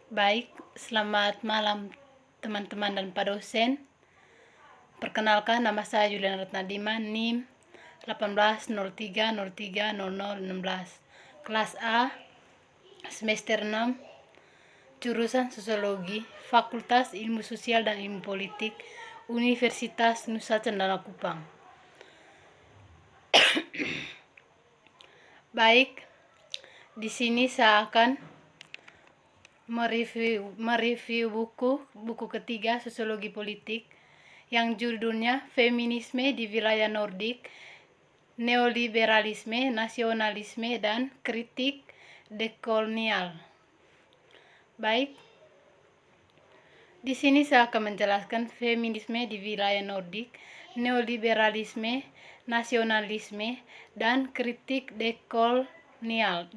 Baik, selamat malam teman-teman dan Pak dosen. Perkenalkan, nama saya Juliana Ratnadima, NIM 1803030016. Kelas A, semester 6, jurusan Sosiologi, Fakultas Ilmu Sosial dan Ilmu Politik, Universitas Nusa Cendana Kupang. Baik, di sini saya akan mereview buku ketiga Sosiologi Politik yang judulnya Feminisme di Wilayah Nordik, Neoliberalisme, Nasionalisme, dan Kritik Dekolonial. Baik, di sini saya akan menjelaskan feminisme di wilayah Nordik, neoliberalisme, nasionalisme, dan kritik dekolonial.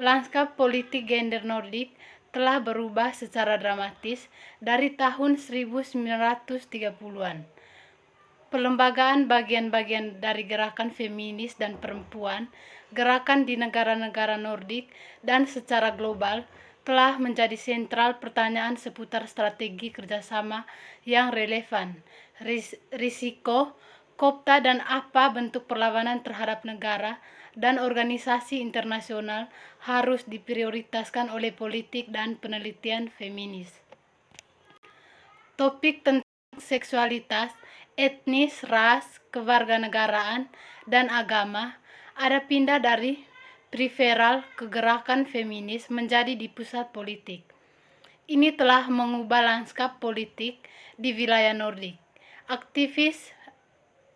Lanskap politik gender Nordik telah berubah secara dramatis dari tahun 1930-an. Pelembagaan bagian-bagian dari gerakan feminis dan perempuan, gerakan di negara-negara Nordik, dan secara global telah menjadi sentral pertanyaan seputar strategi kerjasama yang relevan, risiko, kopta, dan apa bentuk perlawanan terhadap negara dan organisasi internasional harus diprioritaskan oleh politik dan penelitian feminis. Topik tentang seksualitas, etnis, ras, kewarganegaraan, dan agama ada pindah dari periferal ke gerakan feminis menjadi di pusat politik. Ini telah mengubah lanskap politik di wilayah Nordik. Aktivis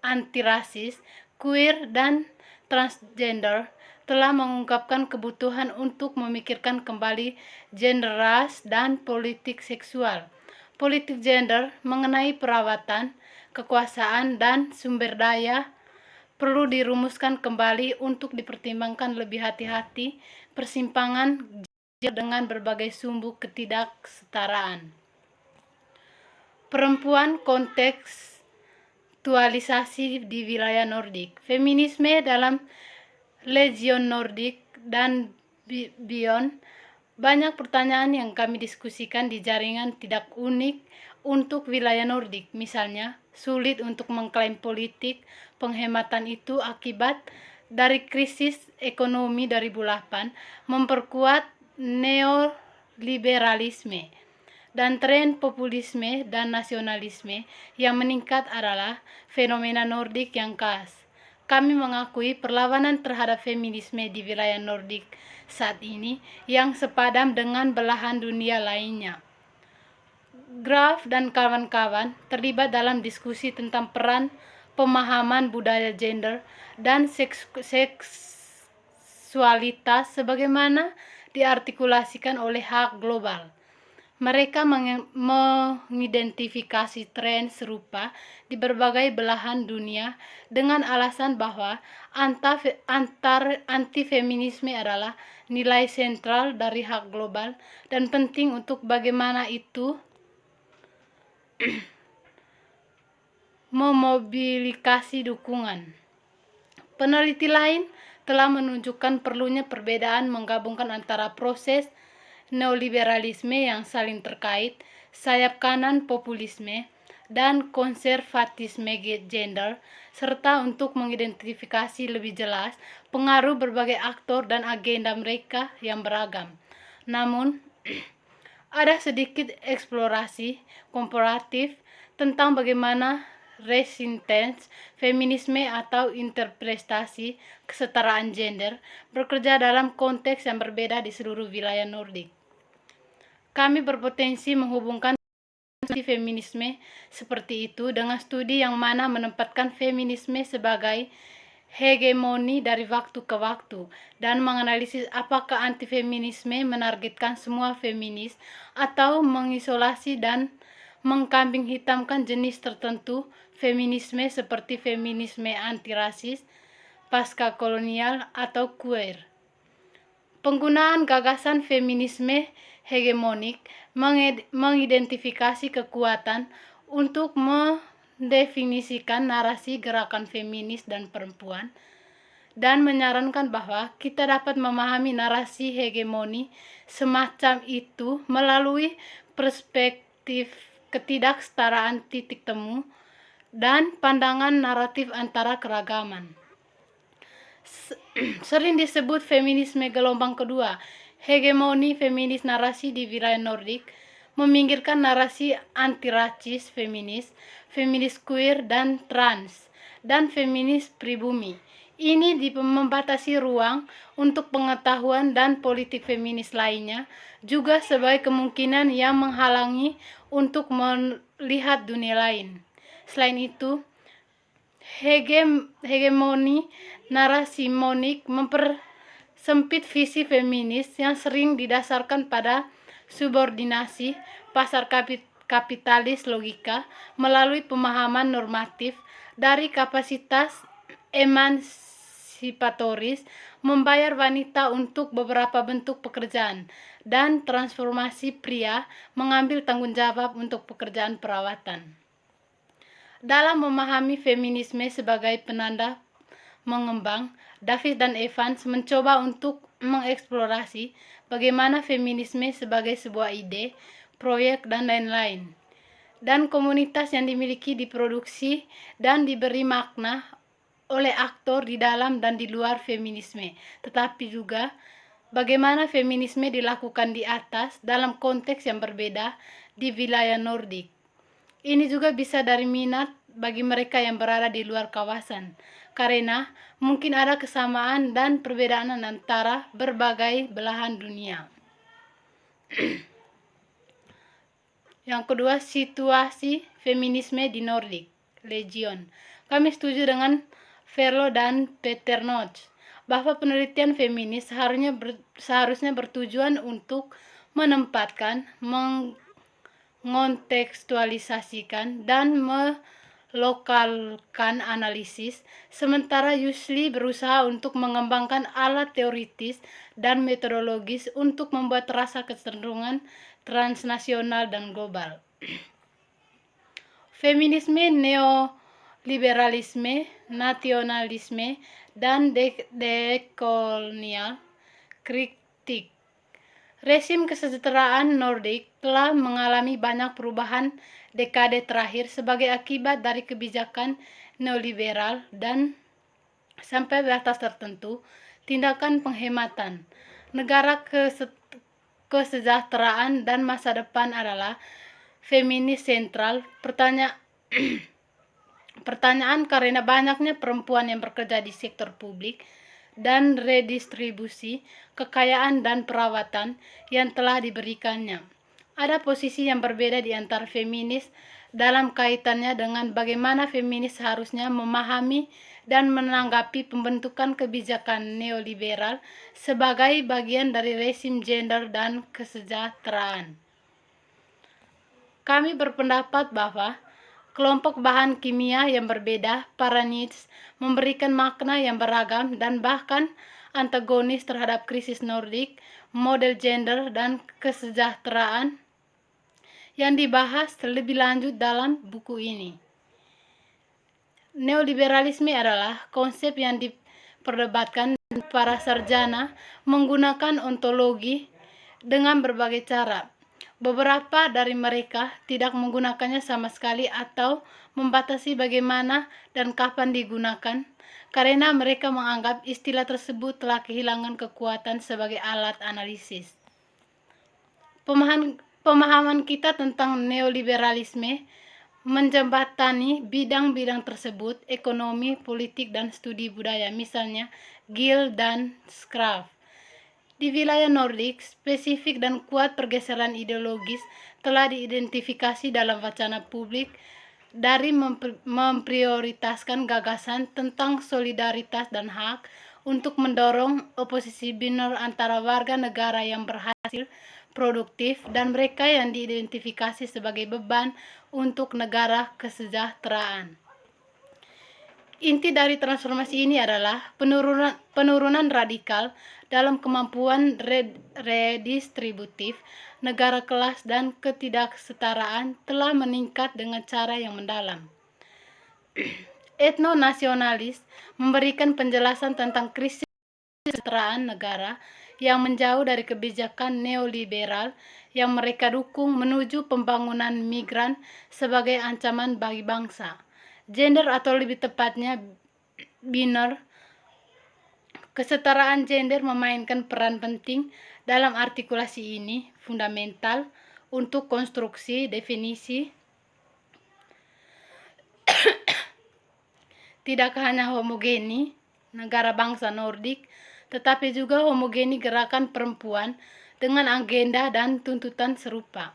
antirasis, queer, dan transgender telah mengungkapkan kebutuhan untuk memikirkan kembali gender, ras, dan politik seksual. Politik gender mengenai perawatan, kekuasaan, dan sumber daya perlu dirumuskan kembali untuk dipertimbangkan lebih hati-hati persimpangan dengan berbagai sumbu ketidaksetaraan. Perempuan kontekstualisasi di wilayah Nordik. Feminisme dalam Legion Nordik dan Beyond. Banyak pertanyaan yang kami diskusikan di jaringan tidak unik untuk wilayah Nordik. Misalnya, sulit untuk mengklaim politik penghematan itu akibat dari krisis ekonomi 2008 memperkuat neoliberalisme, dan tren populisme dan nasionalisme yang meningkat adalah fenomena Nordik yang khas. Kami mengakui perlawanan terhadap feminisme di wilayah Nordik saat ini yang sepadan dengan belahan dunia lainnya. Graf dan kawan-kawan terlibat dalam diskusi tentang peran pemahaman budaya gender dan seksualitas sebagaimana diartikulasikan oleh hak global. Mereka mengidentifikasi tren serupa di berbagai belahan dunia dengan alasan bahwa anti-feminisme adalah nilai sentral dari hak global dan penting untuk bagaimana itu memobilisasi dukungan. Peneliti lain telah menunjukkan perlunya perbedaan menggabungkan antara proses neoliberalisme yang saling terkait, sayap kanan populisme, dan konservatisme gender, serta untuk mengidentifikasi lebih jelas pengaruh berbagai aktor dan agenda mereka yang beragam. Namun, ada sedikit eksplorasi komparatif tentang bagaimana resistance feminisme atau interpretasi kesetaraan gender bekerja dalam konteks yang berbeda di seluruh wilayah Nordik. Kami berpotensi menghubungkan feminisme seperti itu dengan studi yang mana menempatkan feminisme sebagai hegemoni dari waktu ke waktu dan menganalisis apakah anti-feminisme menargetkan semua feminis atau mengisolasi dan mengkambing hitamkan jenis tertentu feminisme seperti feminisme antirasis, pasca kolonial, atau queer. Penggunaan gagasan feminisme hegemonik mengidentifikasi kekuatan untuk mendefinisikan narasi gerakan feminis dan perempuan dan menyarankan bahwa kita dapat memahami narasi hegemoni semacam itu melalui perspektif ketidaksetaraan titik temu dan pandangan naratif antara keragaman. Sering disebut feminisme gelombang kedua, hegemoni feminis narasi di wilayah Nordik meminggirkan narasi anti-rasis feminis, feminis queer dan trans, dan feminis pribumi. Ini membatasi ruang untuk pengetahuan dan politik feminis lainnya, juga sebagai kemungkinan yang menghalangi untuk melihat dunia lain. Selain itu, hegemoni narasi monik mempersempit visi feminis yang sering didasarkan pada subordinasi pasar kapitalis logika melalui pemahaman normatif dari kapasitas emansipatoris membayar wanita untuk beberapa bentuk pekerjaan dan transformasi pria mengambil tanggung jawab untuk pekerjaan perawatan. Dalam memahami feminisme sebagai penanda mengembang, Davis dan Evans mencoba untuk mengeksplorasi bagaimana feminisme sebagai sebuah ide, proyek, dan lain-lain, dan komunitas yang dimiliki, diproduksi, dan diberi makna oleh aktor di dalam dan di luar feminisme, tetapi juga bagaimana feminisme dilakukan di atas dalam konteks yang berbeda di wilayah Nordik. Ini juga bisa dari minat bagi mereka yang berada di luar kawasan, karena mungkin ada kesamaan dan perbedaan antara berbagai belahan dunia. Yang kedua, situasi feminisme di Nordik, Legion. Kami setuju dengan Verlo dan Peter Notch bahwa penelitian feminis seharusnya bertujuan untuk menempatkan, mengontekstualisasikan, dan melokalkan analisis, sementara Yusli berusaha untuk mengembangkan alat teoritis dan metodologis untuk membuat rasa kecenderungan transnasional dan global. Feminisme neoliberalisme, nasionalisme, dan dekolonial kritik. Rezim kesejahteraan Nordik telah mengalami banyak perubahan dekade terakhir sebagai akibat dari kebijakan neoliberal dan sampai batas tertentu tindakan penghematan. Negara kesejahteraan dan masa depan adalah feminis sentral. Pertanyaan karena banyaknya perempuan yang bekerja di sektor publik dan redistribusi kekayaan dan perawatan yang telah diberikannya. Ada posisi yang berbeda di antara feminis dalam kaitannya dengan bagaimana feminis seharusnya memahami dan menanggapi pembentukan kebijakan neoliberal sebagai bagian dari rezim gender dan kesejahteraan. Kami berpendapat bahwa kelompok bahan kimia yang berbeda, para needs, memberikan makna yang beragam dan bahkan antagonis terhadap krisis Nordik, model gender, dan kesejahteraan yang dibahas lebih lanjut dalam buku ini. Neoliberalisme adalah konsep yang diperdebatkan para sarjana menggunakan ontologi dengan berbagai cara. Beberapa dari mereka tidak menggunakannya sama sekali atau membatasi bagaimana dan kapan digunakan, karena mereka menganggap istilah tersebut telah kehilangan kekuatan sebagai alat analisis. Pemahaman kita tentang neoliberalisme menjembatani bidang-bidang tersebut, ekonomi, politik, dan studi budaya, misalnya Gill dan Scraf. Di wilayah Nordik, spesifik dan kuat pergeseran ideologis telah diidentifikasi dalam wacana publik dari memprioritaskan gagasan tentang solidaritas dan hak untuk mendorong oposisi binor antara warga negara yang berhasil produktif dan mereka yang diidentifikasi sebagai beban untuk negara kesejahteraan. Inti dari transformasi ini adalah penurunan radikal dalam kemampuan redistributif negara, kelas, dan ketidaksetaraan telah meningkat dengan cara yang mendalam. Etnonasionalis memberikan penjelasan tentang krisis kesejahteraan negara yang menjauh dari kebijakan neoliberal yang mereka dukung menuju pembangunan migran sebagai ancaman bagi bangsa. Gender atau lebih tepatnya biner, kesetaraan gender memainkan peran penting dalam artikulasi ini, fundamental untuk konstruksi definisi tidak hanya homogeni negara bangsa Nordik, tetapi juga homogeni gerakan perempuan dengan agenda dan tuntutan serupa.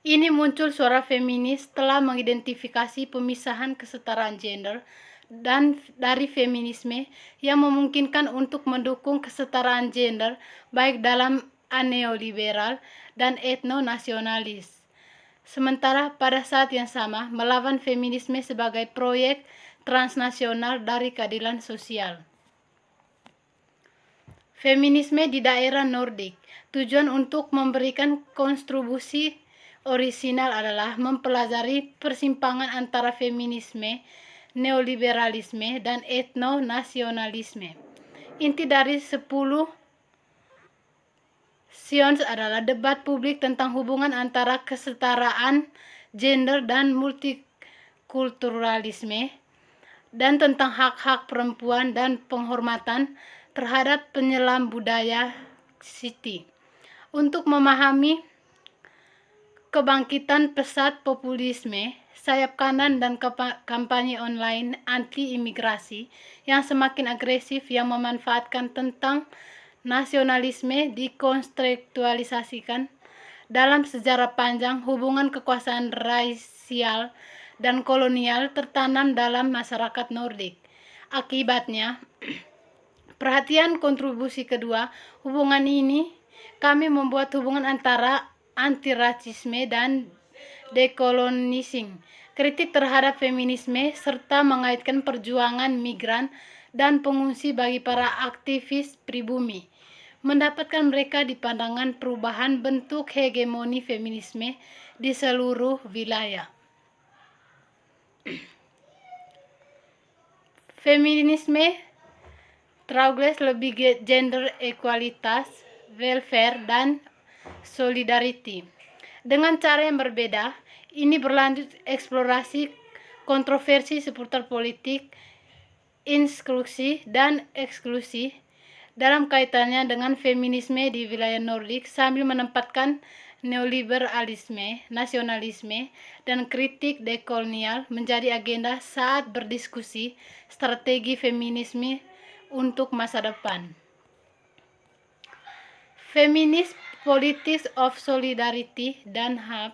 Ini muncul suara feminis telah mengidentifikasi pemisahan kesetaraan gender dan dari feminisme yang memungkinkan untuk mendukung kesetaraan gender baik dalam neoliberal dan etnonasionalis. Sementara pada saat yang sama melawan feminisme sebagai proyek transnasional dari keadilan sosial. Feminisme di daerah Nordik, tujuan untuk memberikan kontribusi orisinal adalah mempelajari persimpangan antara feminisme, neoliberalisme, dan etnonasionalisme. Inti dari 10 Sions adalah debat publik tentang hubungan antara kesetaraan gender dan multikulturalisme, dan tentang hak-hak perempuan dan penghormatan terhadap penyelam budaya Siti. Untuk memahami kebangkitan pesat populisme, sayap kanan dan kampanye online anti-imigrasi yang semakin agresif yang memanfaatkan tentang nasionalisme dikontekstualisasikan dalam sejarah panjang hubungan kekuasaan rasial dan kolonial tertanam dalam masyarakat Nordik. Akibatnya, perhatian kontribusi kedua hubungan ini, kami membuat hubungan antara antirasisme dan dekolonising, kritik terhadap feminisme, serta mengaitkan perjuangan migran dan pengungsi bagi para aktivis pribumi, mendapatkan mereka di pandangan perubahan bentuk hegemoni feminisme di seluruh wilayah. Feminisme Traubles lebih gender ekualitas, welfare, dan solidarity. Dengan cara yang berbeda, ini berlanjut eksplorasi kontroversi seputar politik, inklusi, dan eksklusi dalam kaitannya dengan feminisme di wilayah Nordik sambil menempatkan neoliberalisme, nasionalisme, dan kritik dekolonial menjadi agenda saat berdiskusi strategi feminisme untuk masa depan. Feminist Politics of Solidarity dan HAP,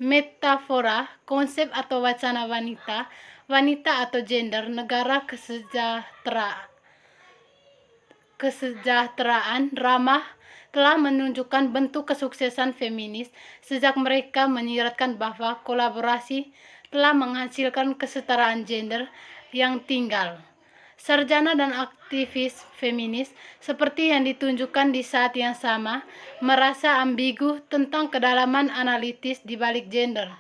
metafora, konsep atau wacana wanita, wanita atau gender, negara kesejahteraan ramah telah menunjukkan bentuk kesuksesan feminis sejak mereka menyiratkan bahwa kolaborasi telah menghasilkan kesetaraan gender yang tinggal. Sarjana dan aktivis feminis seperti yang ditunjukkan di saat yang sama merasa ambigu tentang kedalaman analitis di balik gender.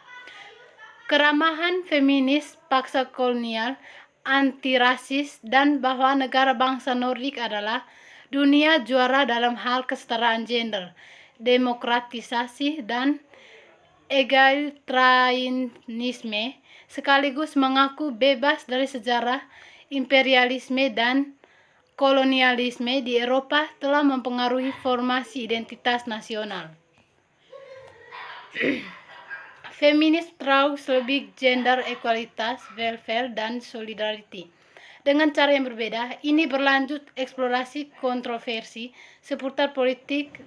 Keramahan feminis paksa kolonial, antirasis, dan bahwa negara bangsa Nordik adalah dunia juara dalam hal kesetaraan gender, demokratisasi, dan egalitarianisme, sekaligus mengaku bebas dari sejarah imperialisme dan kolonialisme di Eropa telah mempengaruhi formasi identitas nasional. Feminis Traubles lebih gender ekualitas, welfare, dan solidarity. Dengan cara yang berbeda, ini berlanjut eksplorasi kontroversi seputar politik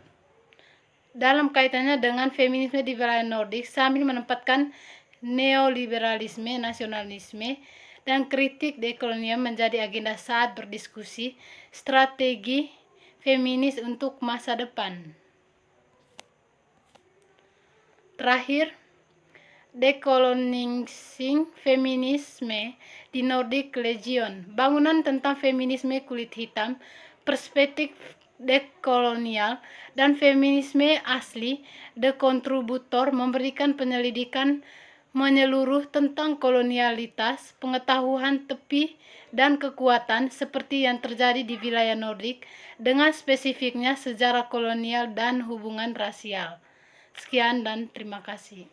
dalam kaitannya dengan feminisme di wilayah Nordik sambil menempatkan neoliberalisme, nasionalisme, dan kritik dekolonial menjadi agenda saat berdiskusi strategi feminis untuk masa depan. Terakhir, decolonizing feminisme di Nordic Legion, bangunan tentang feminisme kulit hitam, perspektif dekolonial, dan feminisme asli, The Contributor memberikan penyelidikan menyeluruh tentang kolonialitas, pengetahuan tepi, dan kekuatan seperti yang terjadi di wilayah Nordik dengan spesifiknya sejarah kolonial dan hubungan rasial. Sekian dan terima kasih.